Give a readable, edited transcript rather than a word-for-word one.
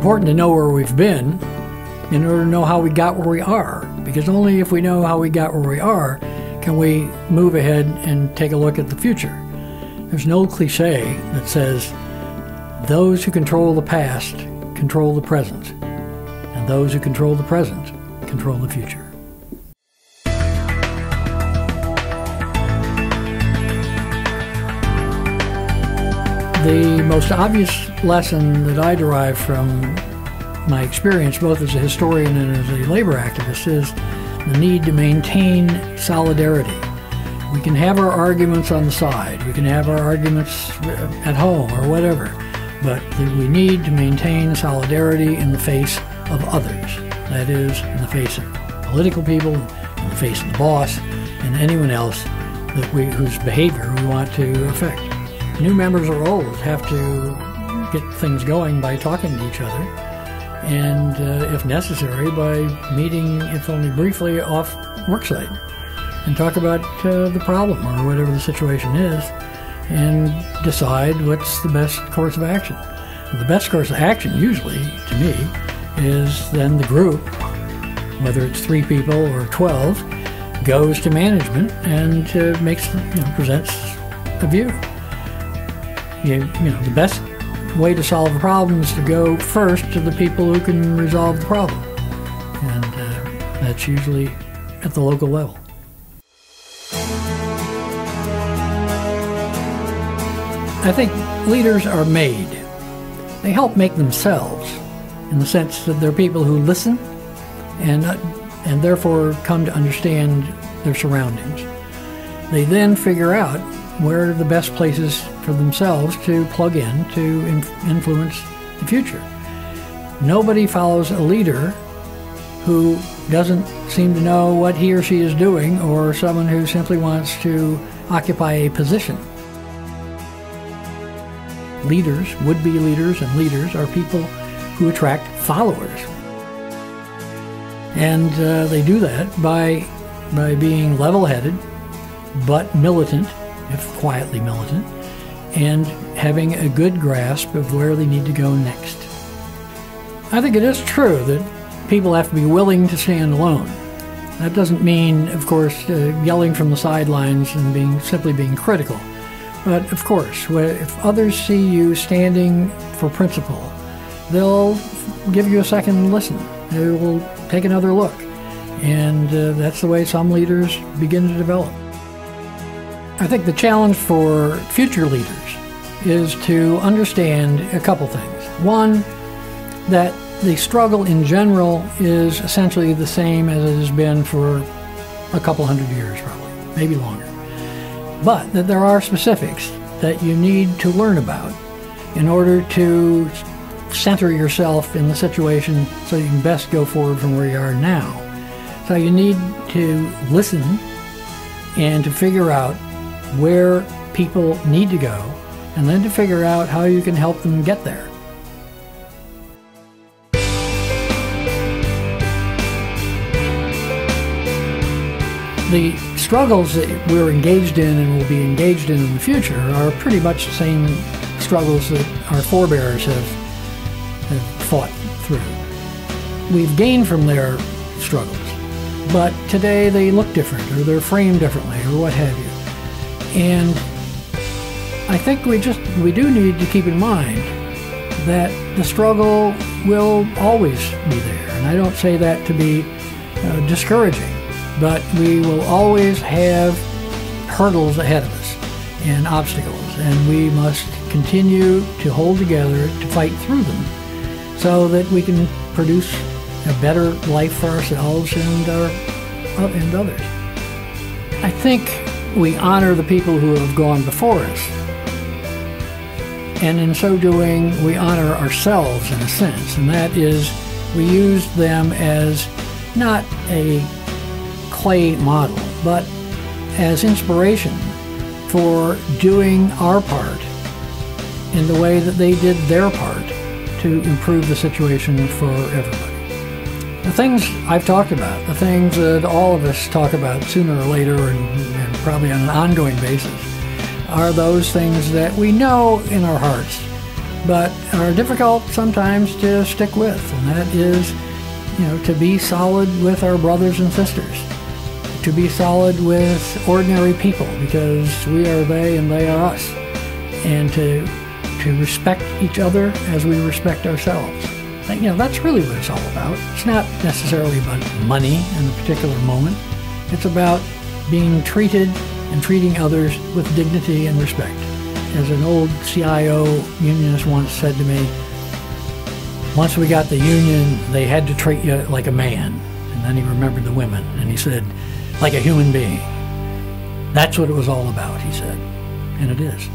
important to know where we've been in order to know how we got where we are, because only if we know how we got where we are can we move ahead and take a look at the future. There's no cliche that says those who control the past control the present, and those who control the present control the future. The most obvious lesson that I derive from my experience, both as a historian and as a labor activist, is the need to maintain solidarity. We can have our arguments on the side, we can have our arguments at home or whatever, but we need to maintain solidarity in the face of others. That is, in the face of political people, in the face of the boss, and anyone else whose behavior we want to affect. New members or old have to get things going by talking to each other, and if necessary, by meeting, if only briefly, off worksite, and talk about the problem or whatever the situation is, and decide what's the best course of action. The best course of action, usually, to me, is then the group, whether it's 3 people or 12, goes to management and presents a view. The best way to solve a problem is to go first to the people who can resolve the problem, and that's usually at the local level. I think leaders are made. They help make themselves, in the sense that they're people who listen and therefore come to understand their surroundings. They then figure out where are the best places for themselves to plug in to influence the future. Nobody follows a leader who doesn't seem to know what he or she is doing, or someone who simply wants to occupy a position. Leaders, would-be leaders and leaders, are people who attract followers. And they do that by being level-headed, but militant, if quietly militant, and having a good grasp of where they need to go next. I think it is true that people have to be willing to stand alone. That doesn't mean, of course, yelling from the sidelines and simply being critical. But of course, if others see you standing for principle, they'll give you a second listen. They will take another look. And that's the way some leaders begin to develop. I think the challenge for future leaders is to understand a couple things. One, that the struggle in general is essentially the same as it has been for a couple hundred years, probably, maybe longer. But that there are specifics that you need to learn about in order to center yourself in the situation so you can best go forward from where you are now. So you need to listen and to figure out where people need to go, and then to figure out how you can help them get there. The struggles that we're engaged in and will be engaged in the future are pretty much the same struggles that our forebears have fought through. We've gained from their struggles, but today they look different, or they're framed differently, or what have you. And I think we do need to keep in mind that the struggle will always be there. And I don't say that to be discouraging, but we will always have hurdles ahead of us and obstacles, and we must continue to hold together to fight through them so that we can produce a better life for ourselves and others. I think we honor the people who have gone before us, and in so doing we honor ourselves in a sense, and that is we use them as not a clay model, but as inspiration for doing our part in the way that they did their part to improve the situation for everybody. The things I've talked about, the things that all of us talk about sooner or later and probably on an ongoing basis, are those things that we know in our hearts but are difficult sometimes to stick with, and that is, to be solid with our brothers and sisters, to be solid with ordinary people, because we are they and they are us, and to respect each other as we respect ourselves. That's really what it's all about. It's not necessarily about money in a particular moment. It's about being treated and treating others with dignity and respect. As an old CIO unionist once said to me, once we got the union, they had to treat you like a man. And then he remembered the women, and he said, like a human being. That's what it was all about, he said. And it is.